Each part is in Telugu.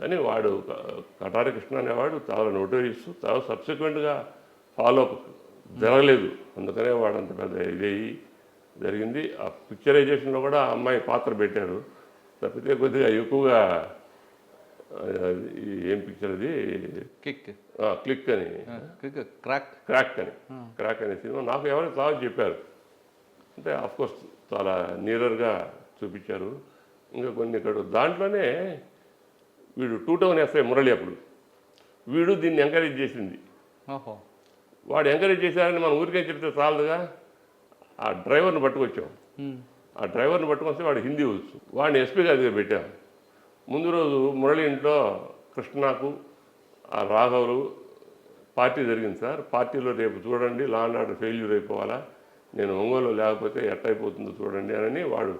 కానీ వాడు కటారి కృష్ణ అనేవాడు చాలా నోటరీస్, చాలా సబ్సిక్వెంట్గా ఫాలో అప్ జరగలేదు. అందుకనే వాడు అంత పెద్ద ఇదయ్యి జరిగింది. ఆ పిక్చరైజేషన్లో కూడా ఆ అమ్మాయి పాత్ర పెట్టారు తప్పితే కొద్దిగా ఎక్కువగా ఏం పిక్చర్ అది క్లిక్ అని క్రాక్ అనే సినిమా నాకు ఎవరు చాలా చెప్పారు. అంటే ఆఫ్కోర్స్ చాలా నీరర్గా చూపించారు. ఇంకా కొన్ని ఇక్కడ దాంట్లోనే వీడు 2 టౌన్ ఎస్ఐ మురళి అప్పుడు వీడు దీన్ని ఎంకరేజ్ చేసింది. వాడు ఎంకరేజ్ చేశారని మనం ఊరికే చెప్తే చాలదుగా. ఆ డ్రైవర్ని పట్టుకొచ్చాం. ఆ డ్రైవర్ని పట్టుకొస్తే వాడు హిందీ వచ్చు. వాడిని ఎస్పీ గారి దగ్గర పెట్టాం. ముందు రోజు మురళి ఇంట్లో కృష్ణకు ఆ రాఘవులు పార్టీ జరిగింది సార్, పార్టీలో రేపు చూడండి లా అండ్ ఆర్డర్ ఫెయిల్యూర్ అయిపోవాలా, నేను ఒంగోలు లేకపోతే ఎట్టయిపోతుందో చూడండి అని వాడు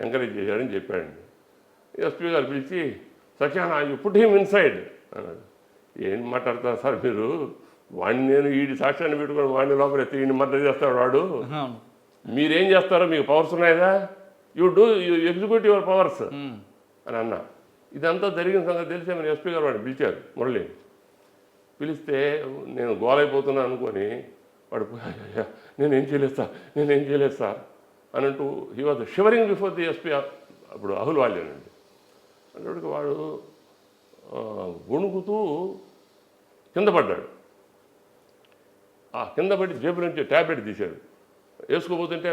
ఎంకరేజ్ చేశాడని చెప్పాడండి. ఎస్పీ గారు పిలిచి సత్యానా యు పుట్ హిమ్ ఇన్సైడ్ అన్నాడు. ఏం మాట్లాడతారు సార్ మీరు, వాడిని నేను వీడి సాక్ష్యాన్ని పెట్టుకొని వాడిని లోపల ఈయన మద్దతు చేస్తాడు వాడు, మీరేం చేస్తారో మీకు పవర్స్ ఉన్నాయిగా, యూ ఎగ్జిక్యూట్ యువర్ పవర్స్ అని అన్నా. ఇదంతా జరిగిన సంగతి తెలిసే మన ఎస్పీ గారు వాడిని పిలిచారు మురళి. పిలిస్తే నేను గోలైపోతున్నాను అనుకొని వాడు నేనేం చేయలేదు సార్ అని అంటూ he was shivering before the SP. అప్పుడు అహుల్ వాళ్ళేనండి. అంటే వాడు వణుకుతూ కింద పడ్డాడు. ఆ కింద పడి జేబు నుంచి ట్యాబ్లెట్ తీశాడు. వేసుకోబోతుంటే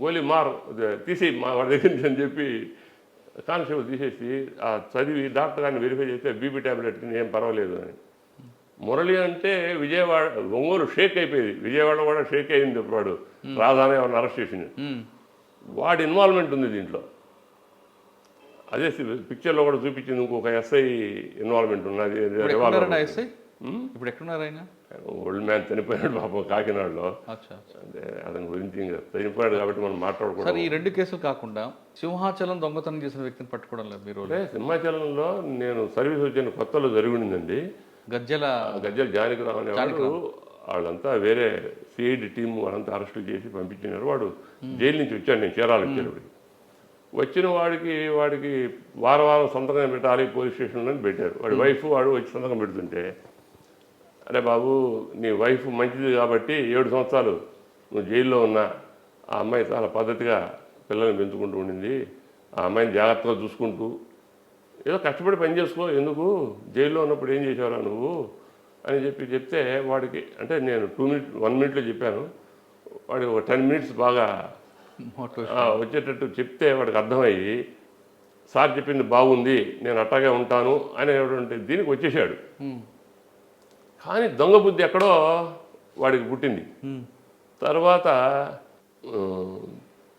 గోలీ తీసి వాడి దగ్గర నుంచి అని చెప్పి కానిస్టేబుల్ తీసేసి ఆ చదివి డాక్టర్ గారిని వెరిఫై చేస్తే బీపీ ట్యాబ్లెట్ ఏం పర్వాలేదు అని. మురళి అంటే విజయవాడ ఒంగోలు షేక్ అయిపోయింది, విజయవాడ కూడా షేక్ అయింది. వాడు రాధానే ఎవరిని అరెస్ట్ చేసింది. వాడి ఇన్వాల్వ్మెంట్ ఉంది దీంట్లో. అదే పిక్చర్లో కూడా చూపించింది ఇంకొక ఎస్ఐ ఇన్వాల్వ్మెంట్ ఉన్నది. ఇప్పుడు ఎక్కడున్నారు ఆయన? ఓల్డ్ మ్యాన్ చనిపోయాడు పాపం కాకినాడలో. అంటే అతని గురించి ఇంకా చనిపోయాడు కాబట్టి మనం మాట్లాడుకోవడం. ఈ 2 కేసులు కాకుండా సింహాచలం దొంగతనం చేసిన వ్యక్తిని పట్టుకోవడం లేదు మీరు? సింహాచలంలో నేను సర్వీస్ వచ్చిన కొత్తలో జరిగిందండి. గజ్జల జానకిరావు అనేవాడు, వాళ్ళంతా వేరే సిఐడి టీము వాళ్ళంతా అరెస్టు చేసి పంపించినారు. వాడు జైలు నుంచి వచ్చాడు, నేను చీరాలు వచ్చేటప్పటికి. వచ్చిన వాడికి వారం సంతకం పెట్టాలి పోలీస్ స్టేషన్లో పెట్టారు. వాడి వైఫ్ వాడు వచ్చి సంతకం పెడుతుంటే, అరే బాబు నీ వైఫ్ మంచిది కాబట్టి 7 సంవత్సరాలు నువ్వు జైల్లో ఉన్నా ఆ అమ్మాయి చాలా పద్ధతిగా పిల్లల్ని పెంచుకుంటూ ఉండింది, ఆ అమ్మాయిని జాగ్రత్తగా చూసుకుంటూ ఏదో కష్టపడి పని చేసుకో, ఎందుకు జైల్లో ఉన్నప్పుడు ఏం చేసావురా నువ్వు అని చెప్తే వాడికి, అంటే నేను 1 మినిట్లో చెప్పాను, వాడికి ఒక 10 మినిట్స్ బాగా వచ్చేటట్టు చెప్తే వాడికి అర్థమయ్యి సార్ చెప్పింది బాగుంది నేను అట్టాగే ఉంటాను అనేటువంటి దీనికి వచ్చేసాడు. కానీ దొంగ బుద్ధి ఎక్కడో వాడికి పుట్టింది. తర్వాత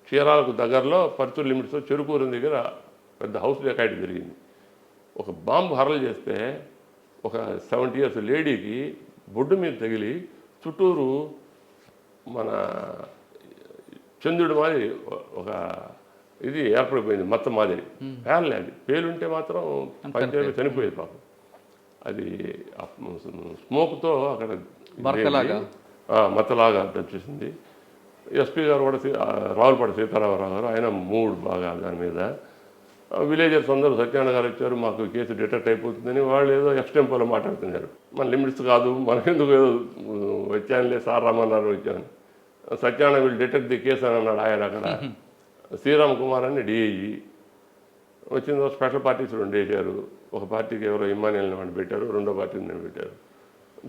చీరాలకు దగ్గరలో పర్చూరు లిమిట్స్లో చెరుకూరు దగ్గర పెద్ద హౌస్ డెకాయిటీ జరిగింది. ఒక బాంబు హరలు చేస్తే ఒక 70 years లేడీకి బొడ్డు మీద తగిలి చుట్టూరు మన చంద్రుడి మాదిరి ఒక ఇది ఏర్పడిపోయింది, మొత్తం మాదిరి పేర్లేదు. పేలుంటే మాత్రం పంచాయతీ చనిపోయేది పాపం. అది స్మోక్తో అక్కడ మత్తలాగా వచ్చేసింది. ఎస్పీ గారు కూడా రావులపాటి సీతారామరావు గారు, ఆయన మూడు బాగా దాని మీద. విలేజర్స్ అందరూ సత్యనారాయణ గారు వచ్చారు, మాకు కేసు డిటెక్ట్ అయిపోతుందని వాళ్ళు ఏదో ఎక్స్టెంపోలో మాట్లాడుతున్నారు. మన లిమిట్స్ కాదు, మనకెందుకు ఏదో వచ్చానులే సార్ రమ్మన్నారు వచ్చాను. సత్యనారాయణ వీళ్ళు డిటెక్ట్ ది కేసు అని అన్నాడు ఆయన. అక్కడ శ్రీరామ్ కుమార్ అని డిఐజీ వచ్చిందో స్పెషల్ పార్టీస్ 2 వేశారు. ఒక పార్టీకి ఎవరో ఇమ్మానియల్ని వాడిని పెట్టారు, రెండో పార్టీని నేను పెట్టారు.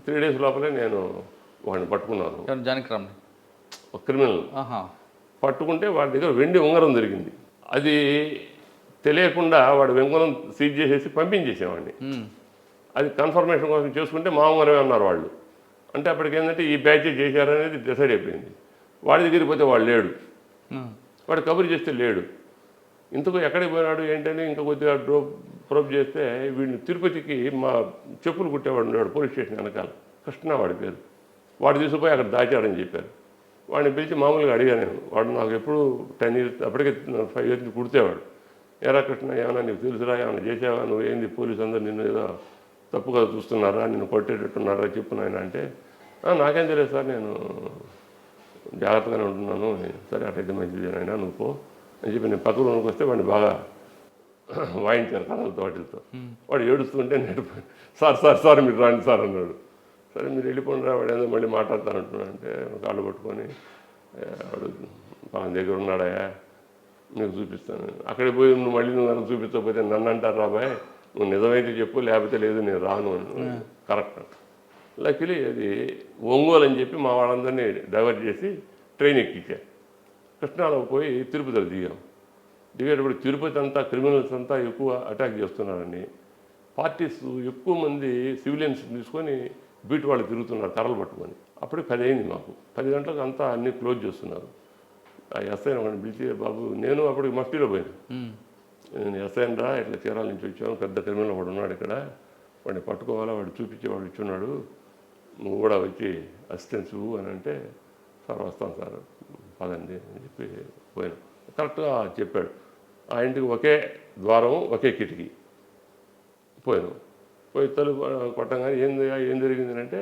3 days లోపలే నేను వాడిని పట్టుకున్నాను. జానకిరామ్ ఒక క్రిమినల్ పట్టుకుంటే వాడి దగ్గర వెండి ఉంగరం దొరికింది. అది తెలియకుండా వాడు ఉంగరం సీజ్ చేసేసి పంపించేసేవాడిని. అది కన్ఫర్మేషన్ కోసం చేసుకుంటే మా ఉంగరమే అన్నారు వాళ్ళు. అంటే అప్పటికేంటంటే ఈ బ్యాచ్ చేశారనేది డిసైడ్ అయిపోయింది. వాడి దగ్గరికి పోతే వాడు లేడు, వాడు కబురు చేస్తే లేడు. ఇంతకు ఎక్కడికి పోయినాడు ఏంటని ఇంకా కొద్దిగా ప్రోబ్ చేస్తే వీడిని తిరుపతికి మా చెప్పులు కుట్టేవాడు ఉన్నాడు పోలీస్ స్టేషన్ వెనకాల, కృష్ణ వాడి పేరు. వాడు తీసుకుపోయి అక్కడ దాచాడని చెప్పారు. వాడిని పిలిచి మామూలుగా అడిగాను నేను. వాడు నాకు ఎప్పుడు 10 years అప్పటికే 5 years కుడితేవాడు. ఎరా కృష్ణ ఏమన్నా నీకు తెలుసురా, ఏమైనా చేసావా, నువ్వు ఏంది పోలీసు అందరూ నిన్ను ఏదో తప్పుగా చూస్తున్నారా, నిన్ను కొట్టేటట్టున్నారా చెప్పు నాయన అంటే, నాకేం తెలియదు సార్, నేను జాగ్రత్తగానే ఉంటున్నాను. సరే అటైతే మంచిది నాయన నువ్వు పో అని చెప్పి నేను పక్కన వస్తే వాడిని బాగా వాయించారు కథలతో వాటితో. వాడు ఏడుస్తుంటే నేను సార్ మీరు రాండి సార్ అన్నాడు. సరే మీరు వెళ్ళిపోండి రా, వాడు ఏదో మళ్ళీ మాట్లాడతానంటున్నాడు. అంటే కాళ్ళు పట్టుకొని వాడు మన దగ్గర ఉన్నాడయా నీకు చూపిస్తాను. అక్కడికి పోయి నువ్వు నన్ను చూపించకపోతే నన్ను అంటారు రాబాయ్, నువ్వు నిజమైతే చెప్పు, లేకపోతే లేదు నేను రాను అని. కరెక్ట్. లక్కీలీ అది ఒంగోలు అని చెప్పి మా వాళ్ళందరినీ డైవర్ట్ చేసి ట్రైన్ ఎక్కించారు. కృష్ణాలో పోయి తిరుపతిలో దిగేటప్పుడు తిరుపతి అంతా క్రిమినల్స్ అంతా ఎక్కువ అటాక్ చేస్తున్నారని పార్టీస్ ఎక్కువ మంది సివిలియన్స్ తీసుకొని బీట్ వాళ్ళు తిరుగుతున్నారు కర్రలు పట్టుకొని. అప్పుడే 10 అయింది మాకు. 10 గంటలకు అంతా అన్నీ క్లోజ్ చేస్తున్నారు. ఆ ఎస్ఐని ఒకటి పిలిచి, బాబు నేను అప్పటికి మఫ్టీలో పోయాను, నేను ఎస్ఐని రా, ఇట్లా చీరాల నుంచి వచ్చాను, పెద్ద క్రిమినల్ వాడు ఉన్నాడు ఇక్కడ, వాడిని పట్టుకోవాలా, వాడు చూపించేవాడు ఇచ్చున్నాడు, నువ్వు కూడా వచ్చి అసిస్టెన్స్ అని అంటే, సార్ వస్తాను సార్ పదండి అని చెప్పి పోయాను. కరెక్ట్గా చెప్పాడు. ఆ ఇంటికి ఒకే ద్వారం ఒకే కిటికీ. పోయాను. పోయి తలుపు కొట్టంగానే ఏం జరిగింది అంటే,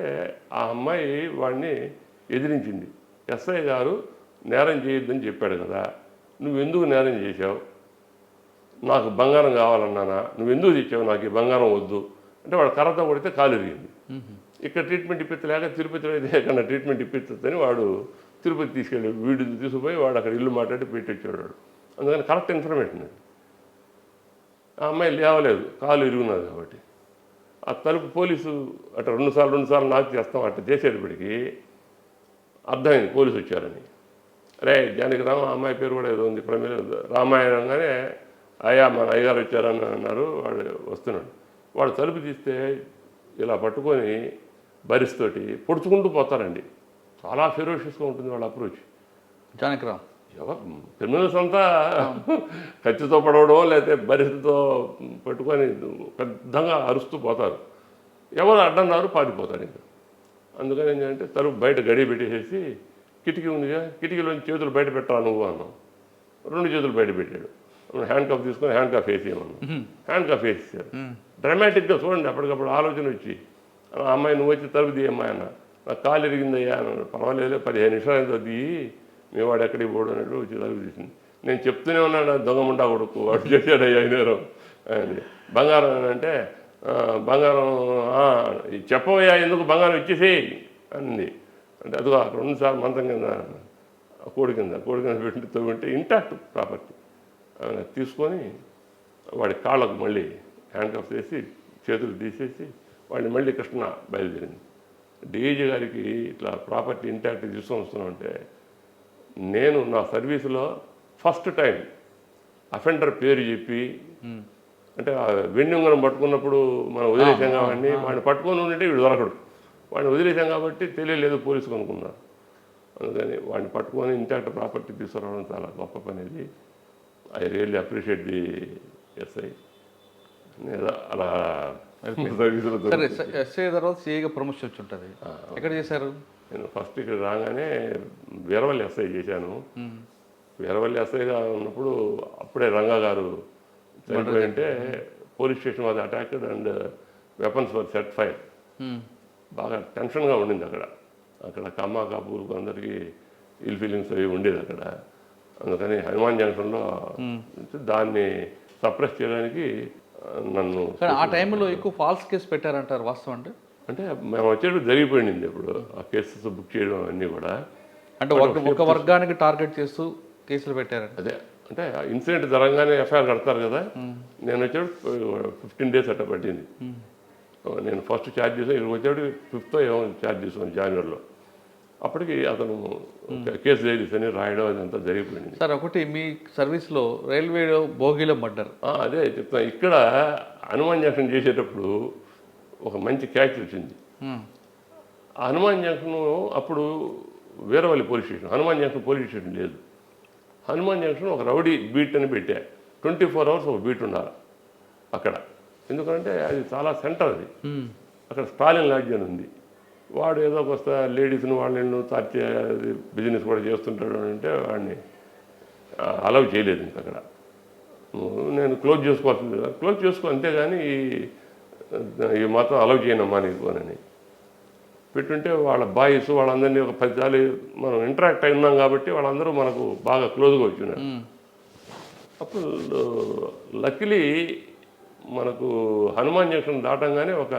ఆ అమ్మాయి వాడిని ఎదిరించింది. ఎస్ఐ గారు నేరం చేయొద్దని చెప్పాడు కదా, నువ్వెందుకు నేరం చేశావు, నాకు బంగారం కావాలన్నానా, నువ్వెందుకు తెచ్చావు, నాకు ఈ బంగారం వద్దు అంటే వాడు కర్రతో కొడితే కాలు ఎరిగింది. ఇక్కడ ట్రీట్మెంట్ ఇప్పించలేక తిరుపతిలో అయితే ఎక్కడ ట్రీట్మెంట్ ఇప్పించని వాడు తిరుపతి తీసుకెళ్ళి వీడు తీసుకుపోయి వాడు అక్కడ ఇల్లు మాట్లాడి పెట్టించాడు వాడు. అందుకని కరెక్ట్ ఇన్ఫర్మేషన్ అది. ఆ అమ్మాయి లేవలేదు, కాలు ఇరుగున్నది కాబట్టి. ఆ తలుపు పోలీసు అట్లా రెండు సార్లు నాకు చేస్తాం అట్లా చేసేటప్పటికి అర్థమైంది పోలీసు వచ్చారని. అరే జానకి రామ, అమ్మాయి పేరు కూడా ఏదో ఉంది ప్రమేయ రామాయణంగానే, అయ్యా మన అయ్యగారు వచ్చారని అన్నారు. వాడు వస్తున్నాడు. వాడు తలుపు తీస్తే ఇలా పట్టుకొని బరిస్తోటి పొడుచుకుంటూ పోతారండి. చాలా ఫెరోషియస్గా ఉంటుంది వాళ్ళ అప్రోచ్. జానకిరామ్ క్రిమినల్స్ అంతా కత్తితో పడవడం లేకపోతే బరితో పట్టుకొని పెద్దగా అరుస్తూ పోతారు. ఎవరు అడ్డన్నారు పారిపోతారు. ఇంకా అందుకని ఏంటంటే తలుపు బయట గడి పెట్టేసేసి, కిటికీ ఉందిగా, కిటికీలోంచి చేతులు బయట పెట్టరా నువ్వు అన్నాం. 2 చేతులు బయట పెట్టాడు. హ్యాండ్ కఫ్ తీసుకొని హ్యాండ్ కఫ్ వేసేయమన్నాం. హ్యాండ్ కఫ్ వేసేసారు. డ్రామాటిక్గా చూడండి. అప్పటికప్పుడు ఆలోచన వచ్చి, అమ్మాయి నువ్వు వచ్చి తలుపు తీయమ్మాయి అన్న, నాకు కాలు ఎరిగిందయ్యా అన్నాడు. పర్వాలేదు 15 నిమిషాలు ఎంతో దిగి మీ వాడు ఎక్కడికి పోడు అన్నట్టు వచ్చి తలుపు తీసింది. నేను చెప్తూనే ఉన్నాను, దొంగ ముండా కొడుకు వాడు చేశాడు అయ్యా నేరం అని. బంగారం అంటే బంగారం చెప్పవయ్యా, ఎందుకు బంగారం ఇచ్చేసేయి అంది. అంటే అదిగో అక్కడ 2 సార్లు మంచం కింద కోడి కింద పెట్టి తవ్వుంటే ఇంటాక్ట్ ప్రాపర్టీ తీసుకొని వాడి కాళ్ళకు మళ్ళీ హ్యాండ్ కఫ్ చేసి చేతులు తీసేసి వాడిని మళ్ళీ కృష్ణ బయలుదేరింది. డీజీ గారికి ఇట్లా ప్రాపర్టీ ఇంటాక్ట్ తీసుకొని వస్తున్నామంటే, నేను నా సర్వీసులో ఫస్ట్ టైం అఫెండర్ పేరు చెప్పి, అంటే వెండి ఉంగరం పట్టుకున్నప్పుడు మనం వదిలేసాం కాబట్టి వాడిని పట్టుకొని ఉంటే వీడు దొరకడు, వాడిని వదిలేసాం కాబట్టి తెలియలేదు పోలీసు అనుకున్నారు. అందుకని వాడిని పట్టుకొని ఇంటాక్ట్ ప్రాపర్టీ తీసుకురావడం చాలా గొప్ప పని. ఇది I really appreciate the SI. అలా సర్వీసులో ఎస్ఐ తర్వాత సిఐగా ప్రమోషన్ వచ్చి ఉంటుంది. ఎక్కడ చేశారు? నేను ఫస్ట్ ఇక్కడ రాగానే వీరవల్లి ఎస్ఐ చేశాను. వీరవల్లి ఎస్ఐగా ఉన్నప్పుడు అప్పుడే రంగా గారు చనిపోయింటే police station was attacked and weapons were set fire. బాగా టెన్షన్గా ఉండింది అక్కడ కమ్మా కాపూర్కు అందరికీ ఇల్ ఫీలింగ్స్ అవి ఉండేది అక్కడ. అందుకని హనుమాన్ జంక్షన్లో దాన్ని సప్రెస్ చేయడానికి నన్ను. ఆ టైంలో ఎక్కువ ఫాల్స్ కేసు పెట్టారంటారు, వాస్తవం అంటే మేము వచ్చేటప్పుడు జరిగిపోయింది అప్పుడు ఆ కేసెస్ బుక్ చేయడం అన్నీ కూడా. అంటే ఒక వర్గానికి టార్గెట్ చేస్తూ కేసులు పెట్టారు. అదే అంటే ఇన్సిడెంట్ జరగగానే ఎఫ్ఐఆర్ కడతారు కదా. నేను వచ్చేటప్పుడు 15 days అట్లా పట్టింది. నేను ఫస్ట్ ఛార్జ్ చేసాను, ఇక్కడికి వచ్చేటప్పుడు 5th ఏమో ఛార్జ్ చేసాను జనవరిలో. అప్పటికి అతను కేసు డైరీస్ అని రాయడం అదంతా జరిగిపోయింది. సార్ ఒకటి మీ సర్వీస్లో రైల్వే బోగీలో పడ్డారు. అదే చెప్తాను. ఇక్కడ హనుమాన్ జంక్షన్ చేసేటప్పుడు ఒక మంచి క్యాచ్ వచ్చింది. ఆ హనుమాన్ జంక్షన్ అప్పుడు Veeravalli police station, Hanuman junction police station లేదు. హనుమాన్ జంక్షన్ ఒక రౌడీ బీట్ అని పెట్టా. 24 hours ఒక బీట్ ఉండాలి అక్కడ. ఎందుకంటే అది చాలా సెంటర్. అది అక్కడ స్టాలిన్ లాడ్జ్ అని ఉంది. వాడు ఏదో కొత్త లేడీస్ని వాళ్ళని తార్చే బిజినెస్ కూడా చేస్తుంటాడు అంటే వాడిని అలౌ చేయలేదు. ఇంక అక్కడ నేను క్లోజ్ చేసుకోవాల్సింది, క్లోజ్ చేసుకో అంతేగాని ఈ మాత్రం అలౌ చేయనమ్మా నీకు అని పెట్టుంటే వాళ్ళ బాయ్స్ వాళ్ళందరినీ ఒక 10 సార్లు మనం ఇంటరాక్ట్ అయి ఉన్నాం కాబట్టి వాళ్ళందరూ మనకు బాగా క్లోజ్గా వచ్చినారు. అప్పుడు లక్లీ మనకు హనుమాన్ జంక్షన్ దాటంగానే ఒక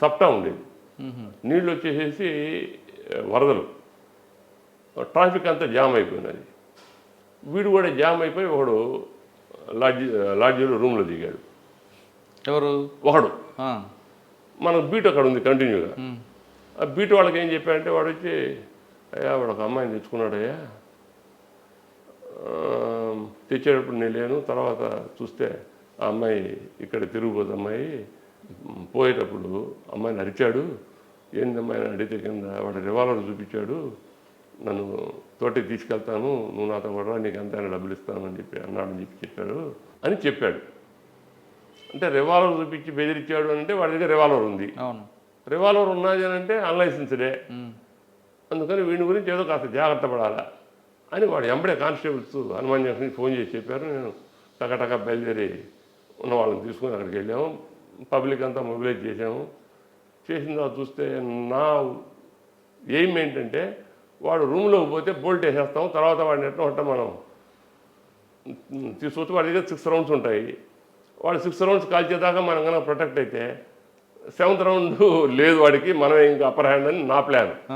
చప్టా ఉండేది. నీళ్ళు వచ్చేసేసి వరదలు, ట్రాఫిక్ అంతా జామ్ అయిపోయినది. వీడు కూడా జామ్ అయిపోయి ఒకడు లాడ్జీలో రూమ్లో దిగాడు. ఎవరు? ఒకడు ఆ. మనకు బీట్ అక్కడ ఉంది కంటిన్యూగా. ఆ బీట్ వాళ్ళకి ఏం చెప్పాడంటే వాడు వచ్చి, అయ్యా వాడు ఒక అమ్మాయిని తెచ్చుకున్నాడయ్యా, తెచ్చేటప్పుడు నేను లేను, తర్వాత చూస్తే ఆ అమ్మాయి ఇక్కడ తిరిగిపోతే అమ్మాయి పోయేటప్పుడు అమ్మాయిని అరిచాడు, ఏంది అమ్మాయిని అడిగితే కింద వాడు రివాల్వర్ చూపించాడు, నన్ను తోటికి తీసుకెళ్తాను, నువ్వు నాతో కూడా నీకు ఎంతైనా డబ్బులు ఇస్తానని చెప్పి అన్నాడని చెప్పారు అని చెప్పాడు. అంటే రివాల్వర్ చూపించి బెదిరించాడు అంటే వాడి దగ్గర రివాల్వర్ ఉంది. అవును. రివాల్వర్ ఉన్నది అని అంటే అన్లైసెన్స్డే. అందుకని వీడి గురించి ఏదో కాస్త జాగ్రత్త పడాలా అని వాడు ఎంబడే కానిస్టేబుల్స్ హనుమాన్ జంక్షన్కి ఫోన్ చేసి చెప్పారు. నేను టకటక బయలుదేరి ఉన్న వాళ్ళని తీసుకుని అక్కడికి వెళ్ళాము. పబ్లిక్ అంతా మొబిలైజ్ చేసాము. చేసిన తర్వాత చూస్తే నా ఎయిమ్ ఏంటంటే వాడు రూమ్లోకి పోతే బోల్ట్ వేసేస్తాము, తర్వాత వాడిని ఎట్లా మనం తీసుకొచ్చి వాడి దగ్గర 6 రౌండ్స్ ఉంటాయి. వాడు 6 రౌండ్స్ కాల్చేదాకా మనం కనుక ప్రొటెక్ట్ అయితే 7th రౌండ్ లేదు వాడికి, మనమే ఇంకా అప్పర్ హ్యాండ్ అని నా ప్లాన్.